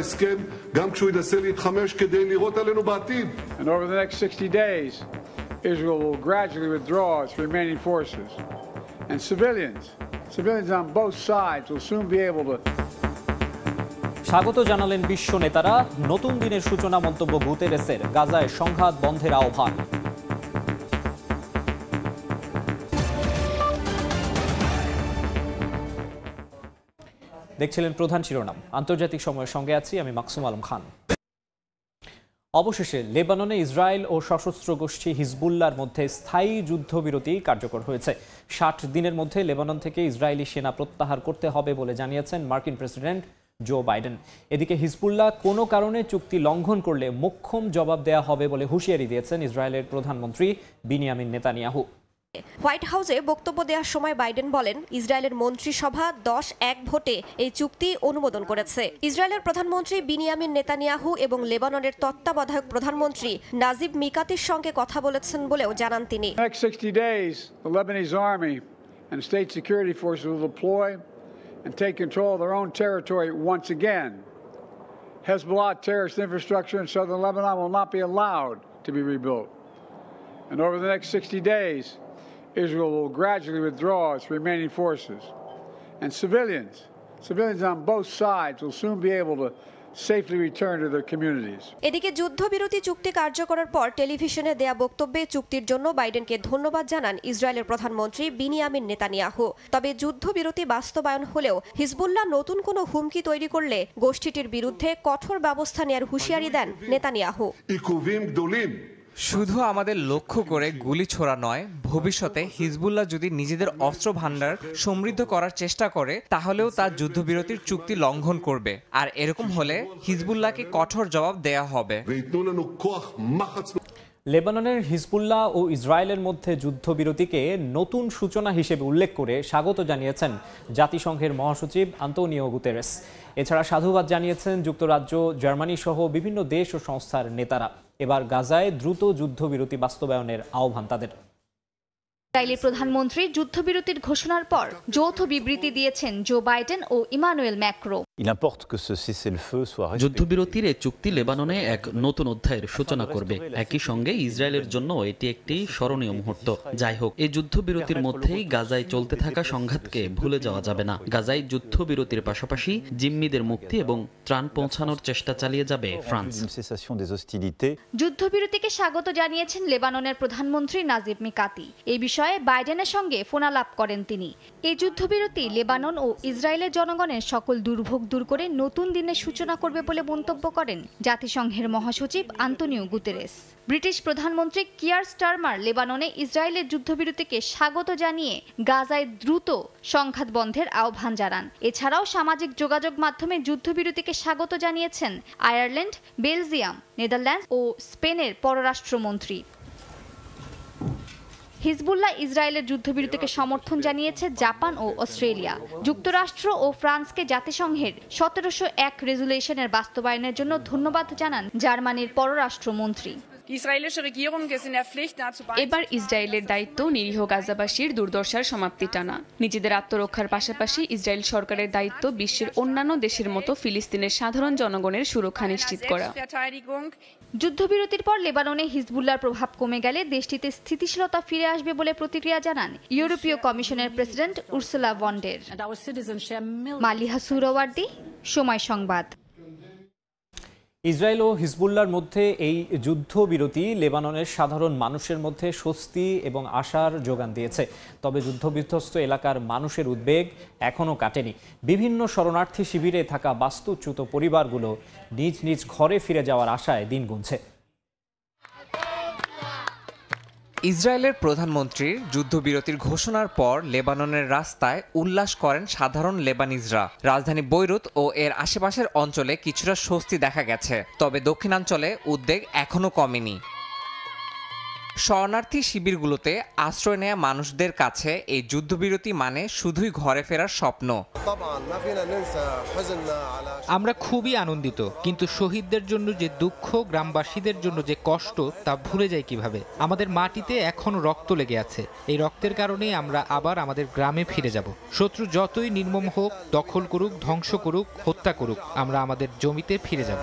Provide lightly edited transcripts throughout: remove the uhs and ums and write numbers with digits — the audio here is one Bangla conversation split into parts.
הסכם גם כשהוא ינסה להתחמש כדי לירות עלינו בעתיד. And over the next 60 days, Israel will gradually withdraw its remaining forces. And civilians on both sides will soon be able to স্বাগত জানালেন বিশ্ব নেতারা। নতুন দিনের সূচনা মন্তব্য গুতেরেসের, গাজায় সংঘাত বন্ধের আহ্বান। দেখছিলেন প্রধান শিরোনাম। আন্তর্জাতিক সময়ের সঙ্গে আছি আমি মাকসুম আলম খান। অবশেষে লেবাননে ইসরায়েল ও সশস্ত্র গোষ্ঠী হিজবুল্লাহর মধ্যে স্থায়ী যুদ্ধবিরতি কার্যকর হয়েছে। 60 দিনের মধ্যে লেবানন থেকে ইসরায়েলি সেনা প্রত্যাহার করতে হবে বলে জানিয়েছেন মার্কিন প্রেসিডেন্ট জো বাইডেন। এদিকে হিজবুল্লাহ কোনো কারণে চুক্তি লঙ্ঘন করলে মোক্ষম জবাব দেওয়া হবে বলে হুঁশিয়ারি দিয়েছেন ইসরায়েলের প্রধানমন্ত্রী বিনিয়ামিন নেতানিয়াহু। হোয়াইট হাউসে বক্তব্য দেওয়ার সময় বাইডেন বলেন, ইসরায়েলের মন্ত্রিসভা 10-1 ভোটে এই চুক্তি অনুমোদন করেছে। ইসরায়েলের প্রধানমন্ত্রী বিনিয়ামিন নেতানিয়াহু এবং লেবাননের তত্ত্বাবধায়ক প্রধানমন্ত্রী নাজিব মিকাতির সঙ্গে কথা বলেছেন বলেও জানান তিনি। Next 60 days, the Lebanese army and state security forces will deploy and take control of their own territory once again. Hezbollah terrorist infrastructure in southern Lebanon will not be allowed to be rebuilt. And over the next 60 days, Israel will gradually withdraw its remaining forces. And civilians on both sides will soon be able to safely return to their communities. এদিকে যুদ্ধবিরতি চুক্তি কার্যকরের পর টেলিভিশনে দেয়া বক্তব্যে চুক্তির জন্য বাইডেনকে ধন্যবাদ জানান ইসরায়েলের প্রধানমন্ত্রী বিনিয়ামিন নেতানিয়াহু। তবে যুদ্ধবিরতি বাস্তবায়ন হলেও হিজবুল্লাহ নতুন কোনো হুমকি তৈরি করলে গোষ্ঠীটির বিরুদ্ধে কঠোর ব্যবস্থা নেয়ার হুঁশিয়ারি দেন নেতানিয়াহু। শুধু আমাদের লক্ষ্য করে গুলি ছোড়া নয়, ভবিষ্যতে হিজবুল্লাহ যদি নিজেদের অস্ত্র ভান্ডার সমৃদ্ধ করার চেষ্টা করে তাহলেও তার যুদ্ধবিরতির চুক্তি লঙ্ঘন করবে। আর এরকম হলে হিজবুল্লাহকে কঠোর জবাব দেয়া হবে। লেবাননের হিজবুল্লাহ ও ইসরায়েলের মধ্যে যুদ্ধবিরতিকে নতুন সূচনা হিসেবে উল্লেখ করে স্বাগত জানিয়েছেন জাতিসংঘের মহাসচিব আন্তোনিও গুতেরেস। এছাড়া সাধুবাদ জানিয়েছেন যুক্তরাজ্য, জার্মানি সহ বিভিন্ন দেশ ও সংস্থার নেতারা। এবার গাজায় দ্রুত যুদ্ধবিরতি বাস্তবায়নের আহ্বান তাদের। ইসরায়েলের প্রধানমন্ত্রী যুদ্ধবিরতির ঘোষণার পর যৌথ বিবৃতি দিয়েছেন জো বাইডেন ও ইমানুয়েল ম্যাক্রো। যুদ্ধবিরতির এই চুক্তি লেবাননে এক নতুন অধ্যায়ের সূচনা করবে। একই সঙ্গে ইসরায়েলের জন্য এটি একটি স্মরণীয় মুহূর্ত। যাই হোক, এই যুদ্ধবিরতির মধ্যেই গাজায় চলতে থাকা সংঘাতকে ভুলে যাওয়া যাবে না। গাজায় যুদ্ধবিরতির পাশাপাশি জিম্মিদের মুক্তি এবং ত্রাণ পৌঁছানোর চেষ্টা চালিয়ে যাবে ফ্রান্স। যুদ্ধবিরতিকে স্বাগত জানিয়েছেন লেবাননের প্রধানমন্ত্রী নাজিব মিকাতি। এই বিষয়ে বাইডেনের সঙ্গে ফোনালাপ করেন তিনি। এই যুদ্ধবিরতি লেবানন ও ইসরায়েলের জনগণের সকল দুর্ভোগ দূর করে নতুন দিনের সূচনা করবে বলে মন্তব্য করেন জাতিসংঘের মহাসচিব আন্তোনিও গুতেরেস। ব্রিটিশ প্রধানমন্ত্রী কিয়ার স্টারমার লেবাননে ইসরায়েলের যুদ্ধবিরতিকে স্বাগত জানিয়ে গাজায় দ্রুত সংঘাত বন্ধের আহ্বান জানান। এছাড়াও সামাজিক যোগাযোগ মাধ্যমে যুদ্ধবিরতিকে স্বাগত জানিয়েছেন আয়ারল্যান্ড, বেলজিয়াম, নেদারল্যান্ডস ও স্পেনের পররাষ্ট্রমন্ত্রী। হিজবুল্লাহ ইসরায়েলের যুদ্ধবিরতিকে সমর্থন জানিয়েছে জাপান ও অস্ট্রেলিয়া। যুক্তরাষ্ট্র ও ফ্রান্সকে জাতিসংঘের 1701 রেজুলেশনের বাস্তবায়নের জন্য ধন্যবাদ জানান জার্মানির পররাষ্ট্রমন্ত্রী। এবার ইসরায়েলের দায়িত্ব নিরীহ গাজাবাসীর দুর্দশার সমাপ্তি টানা। নিজেদের আত্মরক্ষার পাশাপাশি ইসরায়েল সরকারের দায়িত্ব বিশ্বের অন্যান্য দেশের মতো ফিলিস্তিনের সাধারণ জনগণের সুরক্ষা নিশ্চিত করা। যুদ্ধবিরতির পর লেবাননে হিজবুল্লাহর প্রভাব কমে গেলে দেশটিতে স্থিতিশীলতা ফিরে আসবে বলে প্রতিক্রিয়া জানান ইউরোপীয় কমিশনের president Ursula von der Leyen. Maliha Suhrawardy, সময় সংবাদ। ইসরায়েল ও হিজবুল্লাহর মধ্যে এই যুদ্ধবিরতি লেবাননের সাধারণ মানুষের মধ্যে স্বস্তি এবং আশার যোগান দিয়েছে। তবে যুদ্ধবিধ্বস্ত এলাকার মানুষের উদ্বেগ এখনও কাটেনি। বিভিন্ন শরণার্থী শিবিরে থাকা বাস্তুচ্যুত পরিবারগুলো নিজ নিজ ঘরে ফিরে যাওয়ার আশায় দিন গুনছে। ইসরায়েলের প্রধানমন্ত্রীর যুদ্ধবিরতির ঘোষণার পর লেবাননের রাস্তায় উল্লাস করেন সাধারণ লেবানিজরা। রাজধানী বৈরুত ও এর আশেপাশের অঞ্চলে কিছুটা স্বস্তি দেখা গেছে, তবে দক্ষিণাঞ্চলে উদ্বেগ এখনও কমেনি। শরণার্থী শিবিরগুলোতে আশ্রয় নেয়া মানুষদের কাছে এই যুদ্ধবিরতি মানে শুধুই ঘরে ফেরার স্বপ্ন। আমরা খুবই আনন্দিত, কিন্তু শহীদদের জন্য যে দুঃখ, গ্রামবাসীদের জন্য যে কষ্ট, তা ভুলে যাই কিভাবে? আমাদের মাটিতে এখনো রক্ত লেগে আছে। এই রক্তের কারণেই আমরা আবার আমাদের গ্রামে ফিরে যাব। শত্রু যতই নির্মম হোক, দখল করুক, ধ্বংস করুক, হত্যা করুক, আমরা আমাদের জমিতে ফিরে যাব।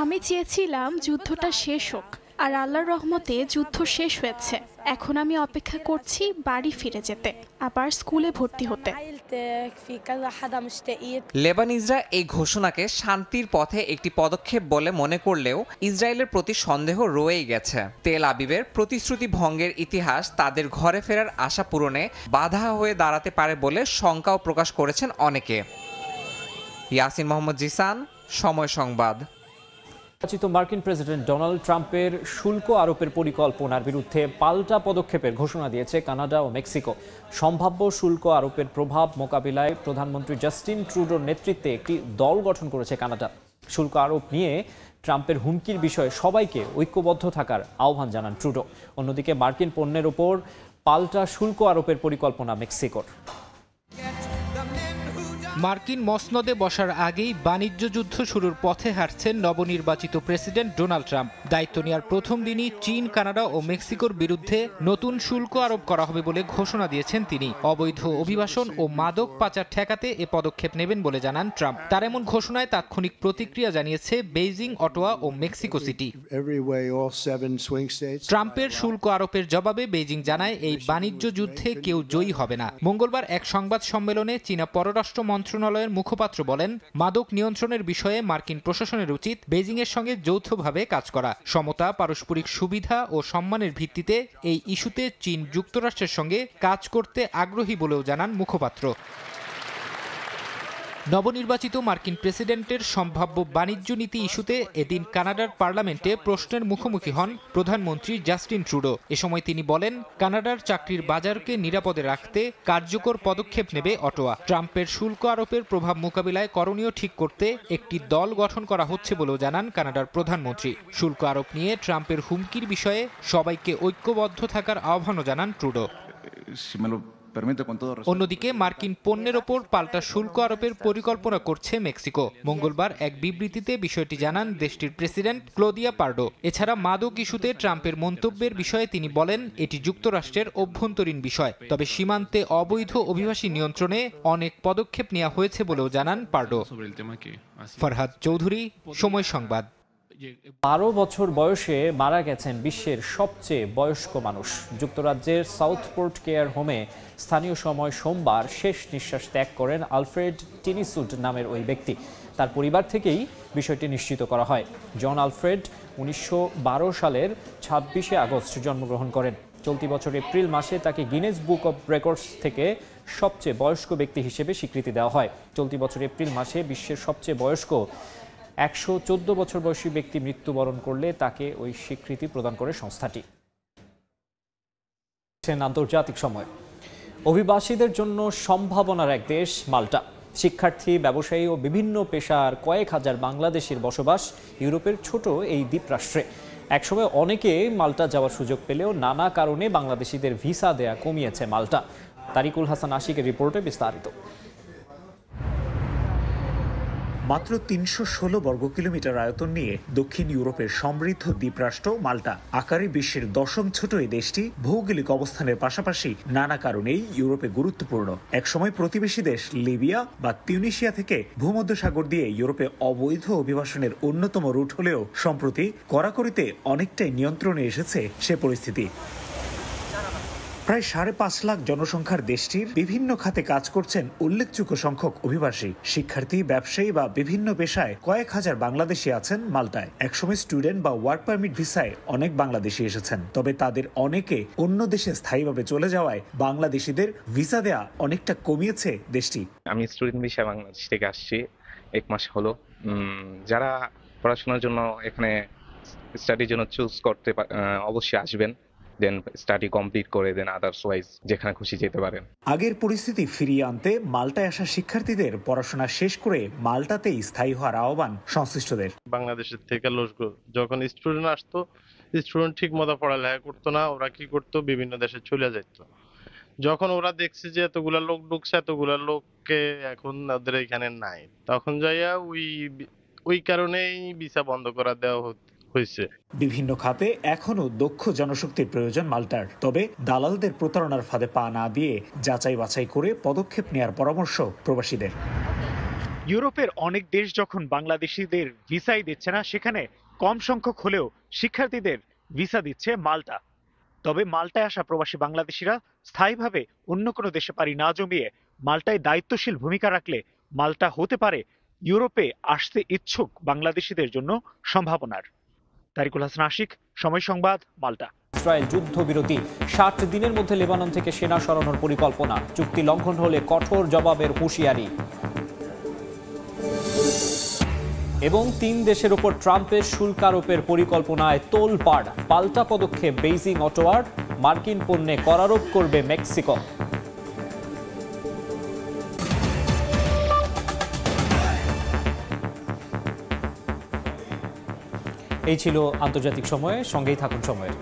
আমি চেয়েছিলাম যুদ্ধটা শেষ হোক, আর আল্লাহর রহমতে যুদ্ধ শেষ হয়েছে। এখন আমি অপেক্ষা করছি বাড়ি ফিরে যেতে, আবার স্কুলে ভর্তি হতে। লেবানিজরা এই ঘোষণাকে শান্তির পথে একটি পদক্ষেপ বলে মনে করলেও ইসরায়েলের প্রতি সন্দেহ রয়েই গেছে। তেল আবিবের প্রতিশ্রুতি ভঙ্গের ইতিহাস তাদের ঘরে ফেরার আশা পূরণে বাধা হয়ে দাঁড়াতে পারে বলে শঙ্কাও প্রকাশ করেছেন অনেকে। ইয়াসিন মোহাম্মদ জিসান, সময় সংবাদ। নির্বাচিত মার্কিন প্রেসিডেন্ট ডোনাল্ড ট্রাম্পের শুল্ক আরোপের পরিকল্পনার বিরুদ্ধে পাল্টা পদক্ষেপের ঘোষণা দিয়েছে কানাডা ও মেক্সিকো। সম্ভাব্য শুল্ক আরোপের প্রভাব মোকাবিলায় প্রধানমন্ত্রী জাস্টিন ট্রুডোর নেতৃত্বে একটি দল গঠন করেছে কানাডা। শুল্ক আরোপ নিয়ে ট্রাম্পের হুমকির বিষয়ে সবাইকে ঐক্যবদ্ধ থাকার আহ্বান জানান ট্রুডো। অন্যদিকে মার্কিন পণ্যের ওপর পাল্টা শুল্ক আরোপের পরিকল্পনা মেক্সিকোর। মার্কিন মসনদে বসার আগেই বাণিজ্য যুদ্ধ শুরুর পথে হাঁটছেন নবনির্বাচিত প্রেসিডেন্ট ডোনাল্ড ট্রাম্প। দায়িত্ব নেওয়ার প্রথম দিনই চীন, কানাডা ও মেক্সিকোর বিরুদ্ধে নতুন শুল্ক আরোপ করা হবে বলে ঘোষণা দিয়েছেন তিনি। অবৈধ অভিবাসন ও মাদক পাচার ঠেকাতে এ পদক্ষেপ নেবেন বলে জানান ট্রাম্প। তার এমন ঘোষণায় তাৎক্ষণিক প্রতিক্রিয়া জানিয়েছে বেইজিং, অটোয়া ও মেক্সিকো সিটি। ট্রাম্পের শুল্ক আরোপের জবাবে বেইজিং জানায় এই বাণিজ্য যুদ্ধে কেউ জয়ী হবে না। মঙ্গলবার এক সংবাদ সম্মেলনে চীনা পররাষ্ট্র মন্ত্রণালয়ের মুখপাত্র বলেন, মাদক নিয়ন্ত্রণের বিষয়ে মার্কিন প্রশাসনের উচিত বেইজিংয়ের সঙ্গে যৌথভাবে কাজ করা। সমতা, পারস্পরিক সুবিধা ও সম্মানের ভিত্তিতে এই ইস্যুতে চীন যুক্তরাষ্ট্রের সঙ্গে কাজ করতে আগ্রহী বলেও জানান মুখপাত্র। নবনির্বাচিত মার্কিন প্রেসিডেন্টের সম্ভাব্য বাণিজ্য নীতি ইস্যুতে এদিন কানাডার পার্লামেন্টে প্রশ্নের মুখোমুখি হন প্রধানমন্ত্রী জাস্টিন ট্রুডো। এ সময় তিনি বলেন, কানাডার চাকরির বাজারকে নিরাপদে রাখতে কার্যকর পদক্ষেপ নেবে অটোয়া। ট্রাম্পের শুল্ক আরোপের প্রভাব মোকাবিলায় করণীয় ঠিক করতে একটি দল গঠন করা হচ্ছে বলেও জানান কানাডার প্রধানমন্ত্রী। শুল্ক আরোপ নিয়ে ট্রাম্পের হুমকির বিষয়ে সবাইকে ঐক্যবদ্ধ থাকার আহ্বানও জানান ট্রুডো। অন্যদিকে মার্কিন পণ্যের ওপর পাল্টা শুল্ক আরোপের পরিকল্পনা করছে মেক্সিকো। মঙ্গলবার এক বিবৃতিতে বিষয়টি জানান দেশটির প্রেসিডেন্ট ক্লোদিয়া পার্ডো। এছাড়া মাদক ইস্যুতে ট্রাম্পের মন্তব্যের বিষয়ে তিনি বলেন, এটি যুক্তরাষ্ট্রের অভ্যন্তরীণ বিষয়, তবে সীমান্তে অবৈধ অভিবাসী নিয়ন্ত্রণে অনেক পদক্ষেপ নেওয়া হয়েছে বলেও জানান পার্ডো। ফরহাদ চৌধুরী, সময় সংবাদ। 12 বছর বয়সে মারা গেছেন বিশ্বের সবচেয়ে বয়স্ক মানুষ। যুক্তরাজ্যের সাউথপোর্ট কেয়ার হোমে স্থানীয় সময় সোমবার শেষ নিঃশ্বাস ত্যাগ করেন আলফ্রেড টিনিসুড নামের ওই ব্যক্তি। তার পরিবার থেকেই বিষয়টি নিশ্চিত করা হয়। জন আলফ্রেড 1912 সালের 26শে আগস্ট জন্মগ্রহণ করেন। চলতি বছর এপ্রিল মাসে তাকে গিনেস বুক অব রেকর্ডস থেকে সবচেয়ে বয়স্ক ব্যক্তি হিসেবে স্বীকৃতি দেওয়া হয়। চলতি বছর এপ্রিল মাসে বিশ্বের সবচেয়ে বয়স্ক 114 বছর বয়সী ব্যক্তি মৃত্যুবরণ করলে তাকে ওই স্বীকৃতি প্রদান করে সংস্থাটি। আন্তর্জাতিক সময়। অভিবাসীদের জন্য সম্ভাবনার এক দেশ মাল্টা। শিক্ষার্থী, ব্যবসায়ী ও বিভিন্ন পেশার কয়েক হাজার বাংলাদেশির বসবাস ইউরোপের ছোট এই দ্বীপরাষ্ট্রে। একসময় অনেকে মাল্টা যাওয়ার সুযোগ পেলেও নানা কারণে বাংলাদেশিদের ভিসা দেয়া কমিয়েছে মাল্টা। তারিকুল হাসান আশিকের রিপোর্টে বিস্তারিত। মাত্র 316 বর্গ কিলোমিটার আয়তন নিয়ে দক্ষিণ ইউরোপের সমৃদ্ধ দ্বীপরাষ্ট্র মাল্টা। আকারে বিশ্বের 10ম ছোট এই দেশটি ভৌগোলিক অবস্থানের পাশাপাশি নানা কারণেই ইউরোপে গুরুত্বপূর্ণ। একসময় প্রতিবেশী দেশ লিবিয়া বা তিউনিসিয়া থেকে ভূমধ্যসাগর দিয়ে ইউরোপে অবৈধ অভিবাসনের অন্যতম রুট হলেও সম্প্রতি কড়াকড়িতে অনেকটাই নিয়ন্ত্রণে এসেছে সে পরিস্থিতি। প্রায় 5.5 লাখ জনসংখ্যার দেশটির বিভিন্ন খাতে কাজ করছেন উল্লেখযোগ্য সংখ্যক অভিবাসী। শিক্ষার্থী, ব্যবসায়ী বা বিভিন্ন পেশায় কয়েক হাজার বাংলাদেশি আছেন মাল্টায়। একসময় স্টুডেন্ট বা ওয়ার্ক পারমিট ভিসায় অনেক বাংলাদেশি এসেছেন, তবে তাদের অনেকে অন্য দেশে স্থায়ীভাবে চলে যাওয়ায় বাংলাদেশিদের ভিসা দেয়া অনেকটা কমিয়েছে দেশটি। আমি স্টুডেন্ট ভিসায় বাংলাদেশ থেকে আসছি, 1 মাস হলো। যারা পড়াশোনার জন্য এখানে স্টাডির জন্য চুজ করতে অবশ্যই আসবেন। দেন স্টাডি কমপ্লিট করে দেন আদার্সওয়াইজ যেখানে খুশি যেতে পারেন। আগের পরিস্থিতি ফিরিয়ে আনতে মাল্টায় আসা শিক্ষার্থীদের পড়াশোনা শেষ করে মাল্টাতেই স্থায়ী হওয়ার আহ্বান সংশ্লিষ্টদের। বাংলাদেশের থেকে যখন স্টুডেন্ট আসতো, স্টুডেন্ট ঠিক মতো পড়ালেখা করতো না, ওরা কি করতো বিভিন্ন দেশে চলে যেত। যখন ওরা দেখছে যে এতগুলা লোক ঢুকছে, এতগুলা লোককে এখন ওদের এখানে নাই, তখন যাইয়া ওই কারণেই ভিসা বন্ধ করা দেওয়া হয়েছে। বিভিন্ন খাতে এখনো দক্ষ জনশক্তির প্রয়োজন মাল্টার, তবে দালালদের প্রতারণার ফাঁদে পা না দিয়ে যাচাই বাছাই করে পদক্ষেপ নেওয়ার পরামর্শ প্রবাসীদের। ইউরোপের অনেক দেশ যখন বাংলাদেশিদের ভিসাই দিচ্ছে না, সেখানে কম সংখ্যক হলেও শিক্ষার্থীদের ভিসা দিচ্ছে মাল্টা। তবে মাল্টায় আসা প্রবাসী বাংলাদেশিরা স্থায়ীভাবে অন্য কোনো দেশে পাড়ি না জমিয়ে মাল্টায় দায়িত্বশীল ভূমিকা রাখলে মাল্টা হতে পারে ইউরোপে আসতে ইচ্ছুক বাংলাদেশিদের জন্য সম্ভাবনার। তারিকুল হাসান আশিক, সময় সংবাদ, মাল্টা। ইসরায়েল যুদ্ধবিরতি 60 দিনের মধ্যে লেবানন থেকে সেনা সরানোর পরিকল্পনা, চুক্তি লঙ্ঘন হলে কঠোর জবাবের হুঁশিয়ারি। এবং 3 দেশের ওপর ট্রাম্পের শুল্ক আরোপের পরিকল্পনায় তোলপাড়, পাল্টা পদক্ষেপ বেইজিং অটোয়ার, মার্কিন পণ্যে কর আরোপ করবে মেক্সিকো। এই ছিল আন্তর্জাতিক সময়ে, সঙ্গেই থাকুন সময়ের।